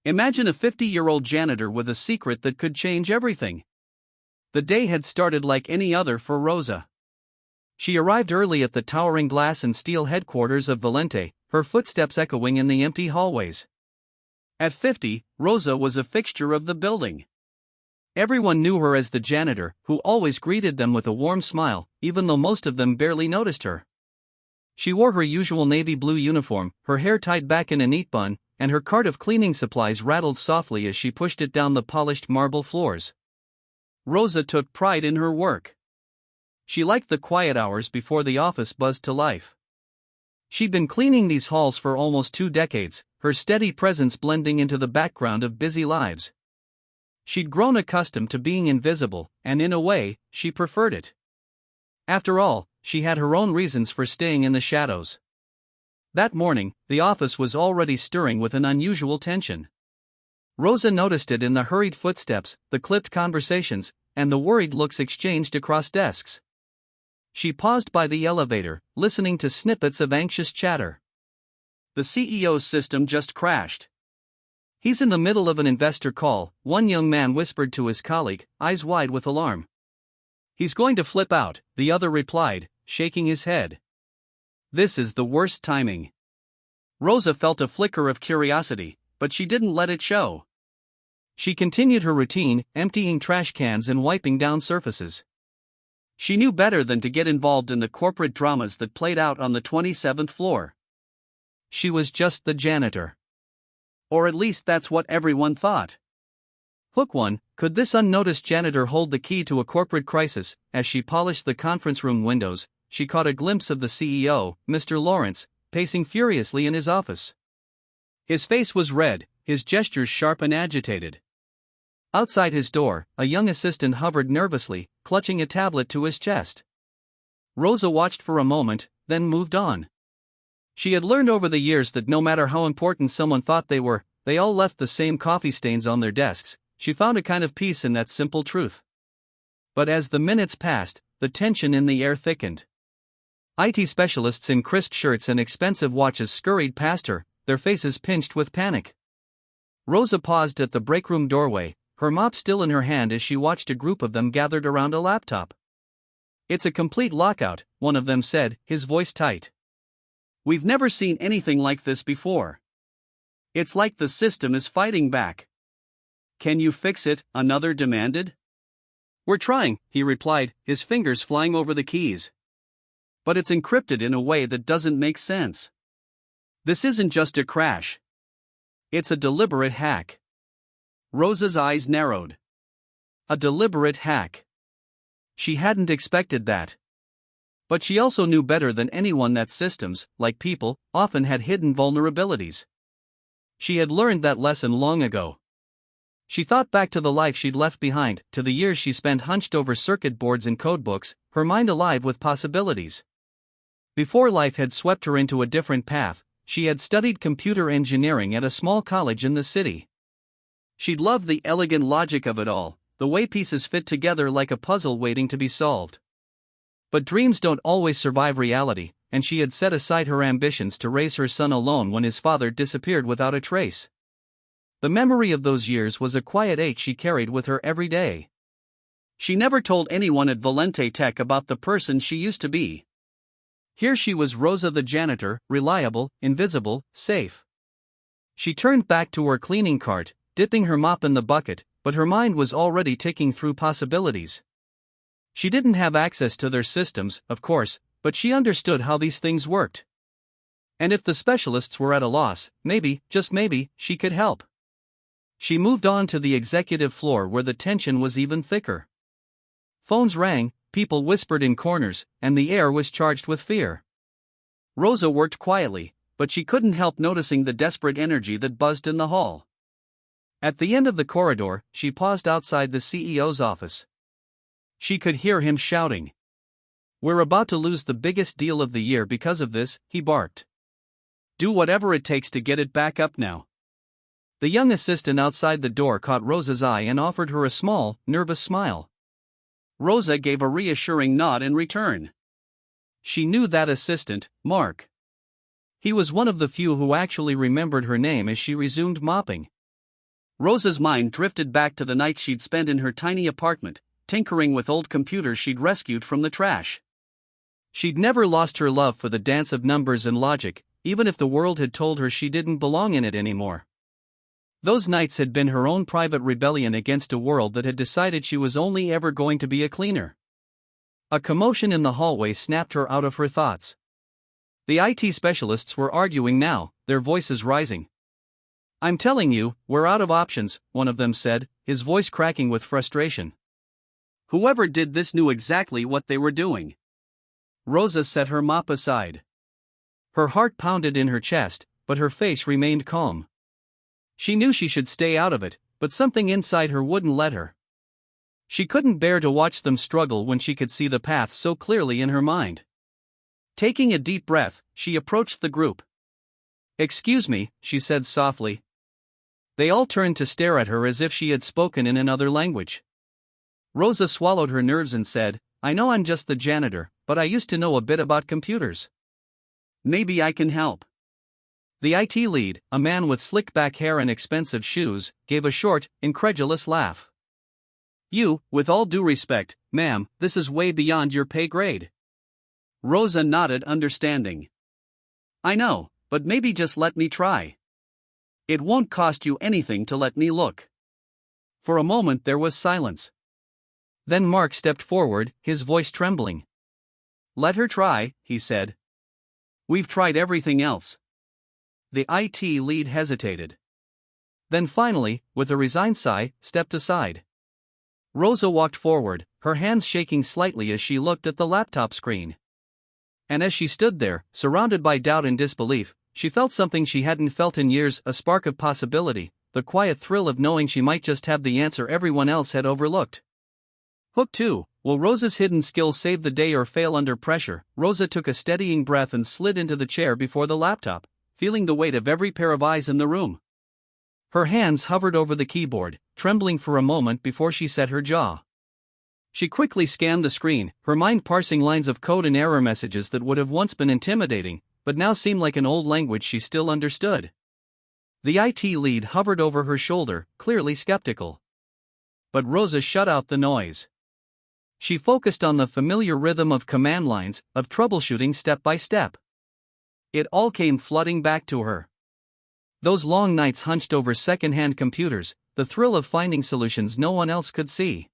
Imagine a 50-year-old janitor with a secret that could change everything. The day had started like any other for Rosa. She arrived early at the towering glass and steel headquarters of Valente, her footsteps echoing in the empty hallways. At 50, Rosa was a fixture of the building. Everyone knew her as the janitor, who always greeted them with a warm smile, even though most of them barely noticed her. She wore her usual navy blue uniform, her hair tied back in a neat bun, and her cart of cleaning supplies rattled softly as she pushed it down the polished marble floors. Rosa took pride in her work. She liked the quiet hours before the office buzzed to life. She'd been cleaning these halls for almost 2 decades, her steady presence blending into the background of busy lives. She'd grown accustomed to being invisible, and in a way, she preferred it. After all, she had her own reasons for staying in the shadows. That morning, the office was already stirring with an unusual tension. Rosa noticed it in the hurried footsteps, the clipped conversations, and the worried looks exchanged across desks. She paused by the elevator, listening to snippets of anxious chatter. The CEO's system just crashed. He's in the middle of an investor call, one young man whispered to his colleague, eyes wide with alarm. He's going to flip out, the other replied, shaking his head. This is the worst timing. Rosa felt a flicker of curiosity, but she didn't let it show. She continued her routine, emptying trash cans and wiping down surfaces. She knew better than to get involved in the corporate dramas that played out on the 27th floor. She was just the janitor. Or at least that's what everyone thought. Hook 1, could this unnoticed janitor hold the key to a corporate crisis? As she polished the conference room windows, she caught a glimpse of the CEO, Mr. Lawrence, pacing furiously in his office. His face was red, his gestures sharp and agitated. Outside his door, a young assistant hovered nervously, clutching a tablet to his chest. Rosa watched for a moment, then moved on. She had learned over the years that no matter how important someone thought they were, they all left the same coffee stains on their desks. She found a kind of peace in that simple truth. But as the minutes passed, the tension in the air thickened. IT specialists in crisp shirts and expensive watches scurried past her, their faces pinched with panic. Rosa paused at the breakroom doorway, her mop still in her hand as she watched a group of them gathered around a laptop. It's a complete lockout, one of them said, his voice tight. We've never seen anything like this before. It's like the system is fighting back. Can you fix it? Another demanded. We're trying, he replied, his fingers flying over the keys. But it's encrypted in a way that doesn't make sense. This isn't just a crash. It's a deliberate hack. Rosa's eyes narrowed. A deliberate hack. She hadn't expected that. But she also knew better than anyone that systems, like people, often had hidden vulnerabilities. She had learned that lesson long ago. She thought back to the life she'd left behind, to the years she spent hunched over circuit boards and codebooks, her mind alive with possibilities. Before life had swept her into a different path, she had studied computer engineering at a small college in the city. She'd loved the elegant logic of it all, the way pieces fit together like a puzzle waiting to be solved. But dreams don't always survive reality, and she had set aside her ambitions to raise her son alone when his father disappeared without a trace. The memory of those years was a quiet ache she carried with her every day. She never told anyone at Valente Tech about the person she used to be. Here she was, Rosa the janitor, reliable, invisible, safe. She turned back to her cleaning cart, dipping her mop in the bucket, but her mind was already ticking through possibilities. She didn't have access to their systems, of course, but she understood how these things worked. And if the specialists were at a loss, maybe, just maybe, she could help. She moved on to the executive floor where the tension was even thicker. Phones rang, people whispered in corners, and the air was charged with fear. Rosa worked quietly, but she couldn't help noticing the desperate energy that buzzed in the hall. At the end of the corridor, she paused outside the CEO's office. She could hear him shouting. "We're about to lose the biggest deal of the year because of this," he barked. "Do whatever it takes to get it back up now." The young assistant outside the door caught Rosa's eye and offered her a small, nervous smile. Rosa gave a reassuring nod in return. She knew that assistant, Mark. He was one of the few who actually remembered her name as she resumed mopping. Rosa's mind drifted back to the nights she'd spent in her tiny apartment, tinkering with old computers she'd rescued from the trash. She'd never lost her love for the dance of numbers and logic, even if the world had told her she didn't belong in it anymore. Those nights had been her own private rebellion against a world that had decided she was only ever going to be a cleaner. A commotion in the hallway snapped her out of her thoughts. The IT specialists were arguing now, their voices rising. "I'm telling you, we're out of options," one of them said, his voice cracking with frustration. Whoever did this knew exactly what they were doing. Rosa set her mop aside. Her heart pounded in her chest, but her face remained calm. She knew she should stay out of it, but something inside her wouldn't let her. She couldn't bear to watch them struggle when she could see the path so clearly in her mind. Taking a deep breath, she approached the group. "Excuse me," she said softly. They all turned to stare at her as if she had spoken in another language. Rosa swallowed her nerves and said, "I know I'm just the janitor, but I used to know a bit about computers. Maybe I can help." The IT lead, a man with slick back hair and expensive shoes, gave a short, incredulous laugh. "With all due respect, ma'am, this is way beyond your pay grade." Rosa nodded understanding. "I know, but maybe just let me try. It won't cost you anything to let me look." For a moment there was silence. Then Mark stepped forward, his voice trembling. "Let her try," he said. "We've tried everything else." The IT lead hesitated. Then finally, with a resigned sigh, stepped aside. Rosa walked forward, her hands shaking slightly as she looked at the laptop screen. And as she stood there, surrounded by doubt and disbelief, she felt something she hadn't felt in years, a spark of possibility, the quiet thrill of knowing she might just have the answer everyone else had overlooked. Hook 2. Will Rosa's hidden skills save the day or fail under pressure? Rosa took a steadying breath and slid into the chair before the laptop, feeling the weight of every pair of eyes in the room. Her hands hovered over the keyboard, trembling for a moment before she set her jaw. She quickly scanned the screen, her mind parsing lines of code and error messages that would have once been intimidating, but now seemed like an old language she still understood. The IT lead hovered over her shoulder, clearly skeptical. But Rosa shut out the noise. She focused on the familiar rhythm of command lines, of troubleshooting step by step. It all came flooding back to her. Those long nights hunched over second-hand computers, the thrill of finding solutions no one else could see.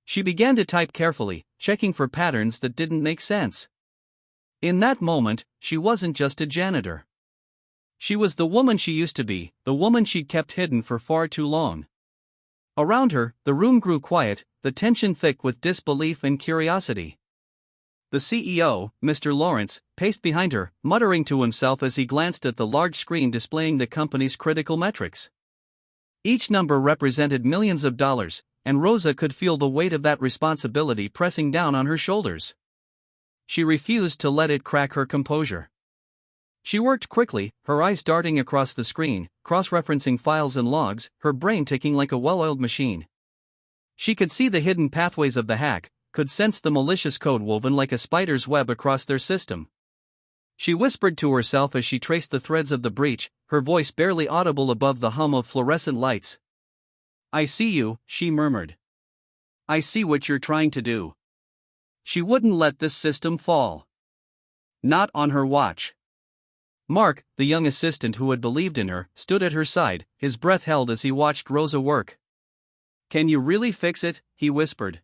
She began to type carefully, checking for patterns that didn't make sense. In that moment, she wasn't just a janitor. She was the woman she used to be, the woman she'd kept hidden for far too long. Around her, the room grew quiet, the tension thick with disbelief and curiosity. The CEO, Mr. Lawrence, paced behind her, muttering to himself as he glanced at the large screen displaying the company's critical metrics. Each number represented millions of dollars, and Rosa could feel the weight of that responsibility pressing down on her shoulders. She refused to let it crack her composure. She worked quickly, her eyes darting across the screen, cross-referencing files and logs, her brain ticking like a well-oiled machine. She could see the hidden pathways of the hack, could sense the malicious code woven like a spider's web across their system. She whispered to herself as she traced the threads of the breach, her voice barely audible above the hum of fluorescent lights. "I see you," she murmured. "I see what you're trying to do." She wouldn't let this system fall. Not on her watch. Mark, the young assistant who had believed in her, stood at her side, his breath held as he watched Rosa work. "Can you really fix it?" he whispered.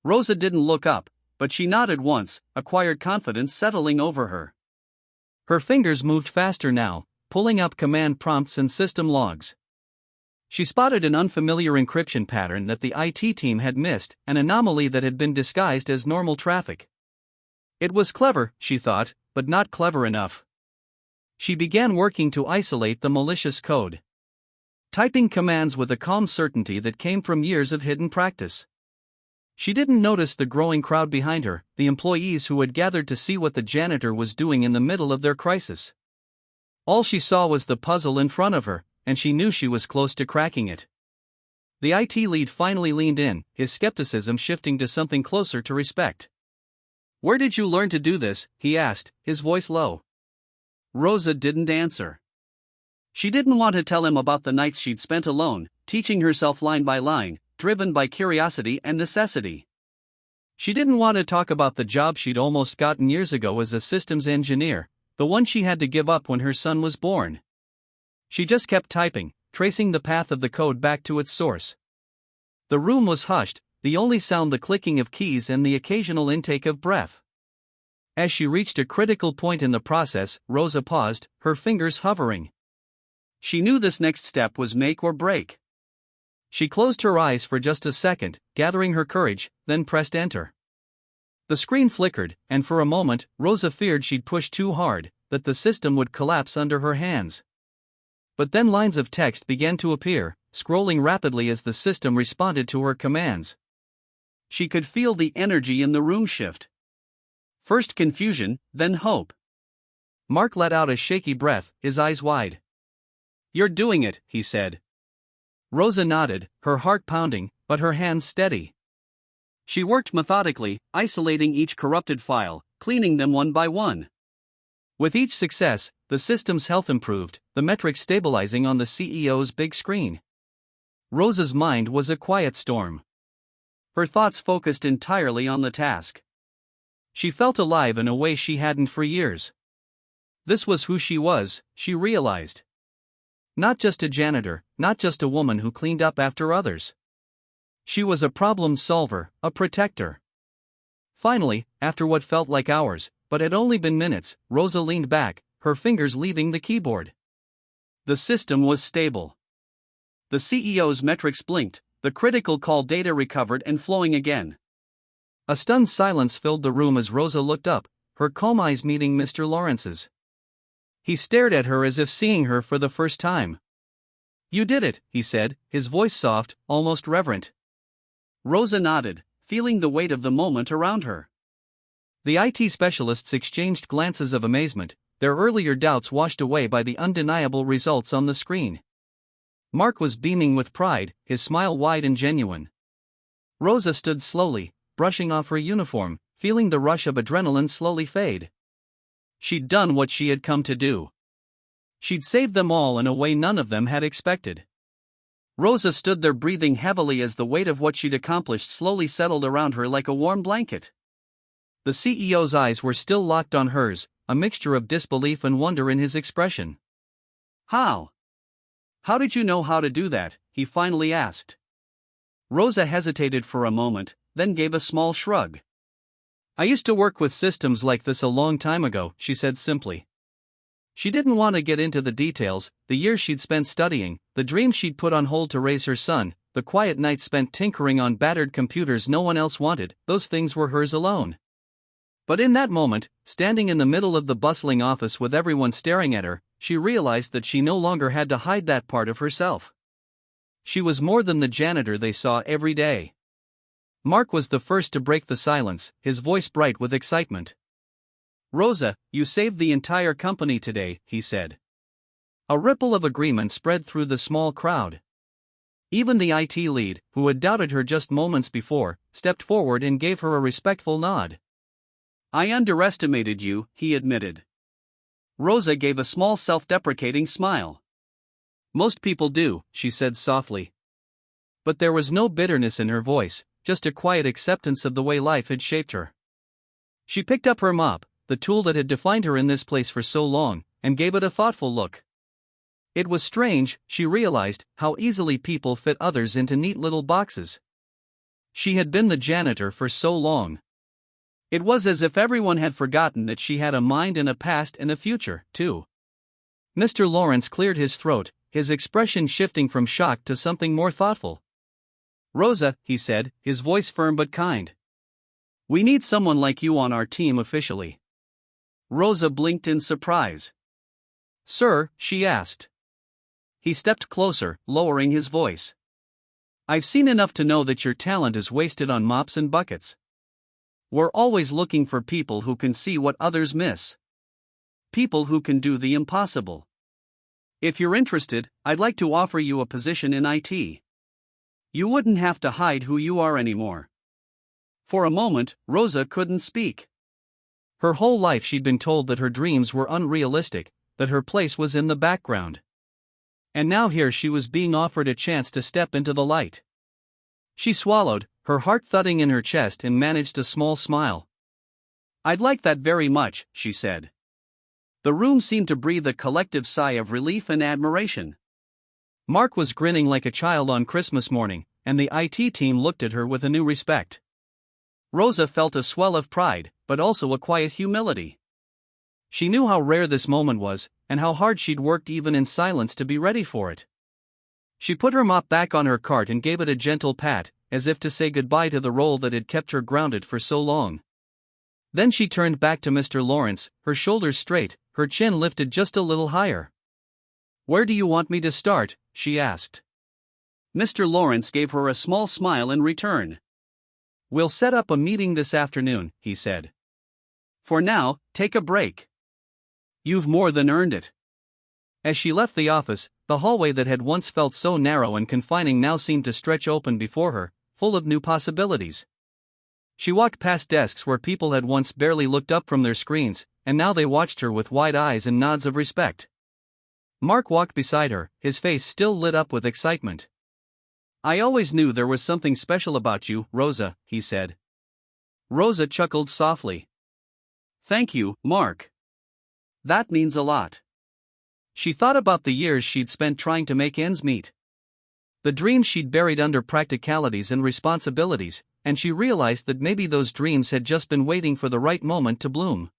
Rosa didn't look up, but she nodded once, a quiet confidence settling over her. Her fingers moved faster now, pulling up command prompts and system logs. She spotted an unfamiliar encryption pattern that the IT team had missed, an anomaly that had been disguised as normal traffic. It was clever, she thought, but not clever enough. She began working to isolate the malicious code. Typing commands with a calm certainty that came from years of hidden practice. She didn't notice the growing crowd behind her, the employees who had gathered to see what the janitor was doing in the middle of their crisis. All she saw was the puzzle in front of her, and she knew she was close to cracking it. The IT lead finally leaned in, his skepticism shifting to something closer to respect. "Where did you learn to do this?" he asked, his voice low. Rosa didn't answer. She didn't want to tell him about the nights she'd spent alone, teaching herself line by line, driven by curiosity and necessity. She didn't want to talk about the job she'd almost gotten years ago as a systems engineer, the one she had to give up when her son was born. She just kept typing, tracing the path of the code back to its source. The room was hushed, the only sound the clicking of keys and the occasional intake of breath. As she reached a critical point in the process, Rosa paused, her fingers hovering. She knew this next step was make or break. She closed her eyes for just a second, gathering her courage, then pressed enter. The screen flickered, and for a moment, Rosa feared she'd pushed too hard, that the system would collapse under her hands. But then lines of text began to appear, scrolling rapidly as the system responded to her commands. She could feel the energy in the room shift. First confusion, then hope. Mark let out a shaky breath, his eyes wide. "You're doing it," he said. Rosa nodded, her heart pounding, but her hands steady. She worked methodically, isolating each corrupted file, cleaning them one by one. With each success, the system's health improved, the metrics stabilizing on the CEO's big screen. Rosa's mind was a quiet storm. Her thoughts focused entirely on the task. She felt alive in a way she hadn't for years. This was who she was, she realized. Not just a janitor, not just a woman who cleaned up after others. She was a problem solver, a protector. Finally, after what felt like hours, but had only been minutes, Rosa leaned back, her fingers leaving the keyboard. The system was stable. The CEO's metrics blinked, the critical call data recovered and flowing again. A stunned silence filled the room as Rosa looked up, her calm eyes meeting Mr. Lawrence's. He stared at her as if seeing her for the first time. "You did it," he said, his voice soft, almost reverent. Rosa nodded, feeling the weight of the moment around her. The IT specialists exchanged glances of amazement, their earlier doubts washed away by the undeniable results on the screen. Mark was beaming with pride, his smile wide and genuine. Rosa stood slowly, brushing off her uniform, feeling the rush of adrenaline slowly fade. She'd done what she had come to do. She'd saved them all in a way none of them had expected. Rosa stood there breathing heavily as the weight of what she'd accomplished slowly settled around her like a warm blanket. The CEO's eyes were still locked on hers, a mixture of disbelief and wonder in his expression. "How? How did you know how to do that?" he finally asked. Rosa hesitated for a moment, then gave a small shrug. "I used to work with systems like this a long time ago," she said simply. She didn't want to get into the details, the years she'd spent studying, the dreams she'd put on hold to raise her son, the quiet nights spent tinkering on battered computers no one else wanted, those things were hers alone. But in that moment, standing in the middle of the bustling office with everyone staring at her, she realized that she no longer had to hide that part of herself. She was more than the janitor they saw every day. Mark was the first to break the silence, his voice bright with excitement. "Rosa, you saved the entire company today," he said. A ripple of agreement spread through the small crowd. Even the IT lead, who had doubted her just moments before, stepped forward and gave her a respectful nod. "I underestimated you," he admitted. Rosa gave a small self-deprecating smile. "Most people do," she said softly. But there was no bitterness in her voice, just a quiet acceptance of the way life had shaped her. She picked up her mop, the tool that had defined her in this place for so long, and gave it a thoughtful look. It was strange, she realized, how easily people fit others into neat little boxes. She had been the janitor for so long. It was as if everyone had forgotten that she had a mind and a past and a future, too. Mr. Lawrence cleared his throat, his expression shifting from shock to something more thoughtful. "Rosa," he said, his voice firm but kind. "We need someone like you on our team officially." Rosa blinked in surprise. "Sir?" she asked. He stepped closer, lowering his voice. "I've seen enough to know that your talent is wasted on mops and buckets. We're always looking for people who can see what others miss. People who can do the impossible. If you're interested, I'd like to offer you a position in IT. You wouldn't have to hide who you are anymore." For a moment, Rosa couldn't speak. Her whole life she'd been told that her dreams were unrealistic, that her place was in the background. And now here she was being offered a chance to step into the light. She swallowed, her heart thudding in her chest, and managed a small smile. "I'd like that very much," she said. The room seemed to breathe a collective sigh of relief and admiration. Mark was grinning like a child on Christmas morning, and the IT team looked at her with a new respect. Rosa felt a swell of pride, but also a quiet humility. She knew how rare this moment was, and how hard she'd worked even in silence to be ready for it. She put her mop back on her cart and gave it a gentle pat, as if to say goodbye to the role that had kept her grounded for so long. Then she turned back to Mr. Lawrence, her shoulders straight, her chin lifted just a little higher. "Where do you want me to start?" she asked. Mr. Lawrence gave her a small smile in return. "We'll set up a meeting this afternoon," he said. "For now, take a break. You've more than earned it." As she left the office, the hallway that had once felt so narrow and confining now seemed to stretch open before her, full of new possibilities. She walked past desks where people had once barely looked up from their screens, and now they watched her with wide eyes and nods of respect. Mark walked beside her, his face still lit up with excitement. "I always knew there was something special about you, Rosa," he said. Rosa chuckled softly. "Thank you, Mark. That means a lot." She thought about the years she'd spent trying to make ends meet. The dreams she'd buried under practicalities and responsibilities, and she realized that maybe those dreams had just been waiting for the right moment to bloom.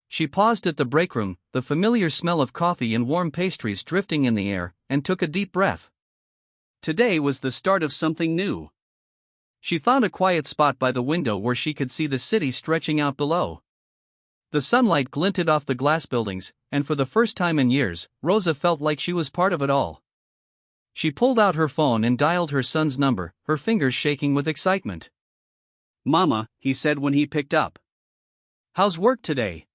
She paused at the break room, the familiar smell of coffee and warm pastries drifting in the air, and took a deep breath. Today was the start of something new. She found a quiet spot by the window where she could see the city stretching out below. The sunlight glinted off the glass buildings, and for the first time in years, Rosa felt like she was part of it all. She pulled out her phone and dialed her son's number, her fingers shaking with excitement. "Mama," he said when he picked up. "How's work today?"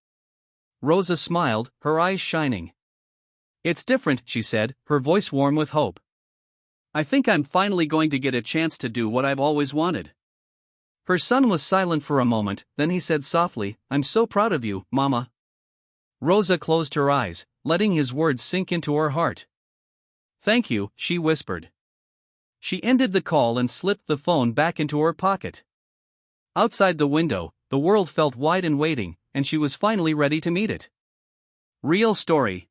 Rosa smiled, her eyes shining. "It's different," she said, her voice warm with hope. "I think I'm finally going to get a chance to do what I've always wanted." Her son was silent for a moment, then he said softly, "I'm so proud of you, Mama." Rosa closed her eyes, letting his words sink into her heart. "Thank you," she whispered. She ended the call and slipped the phone back into her pocket. Outside the window, the world felt wide and waiting, and she was finally ready to meet it. Real story.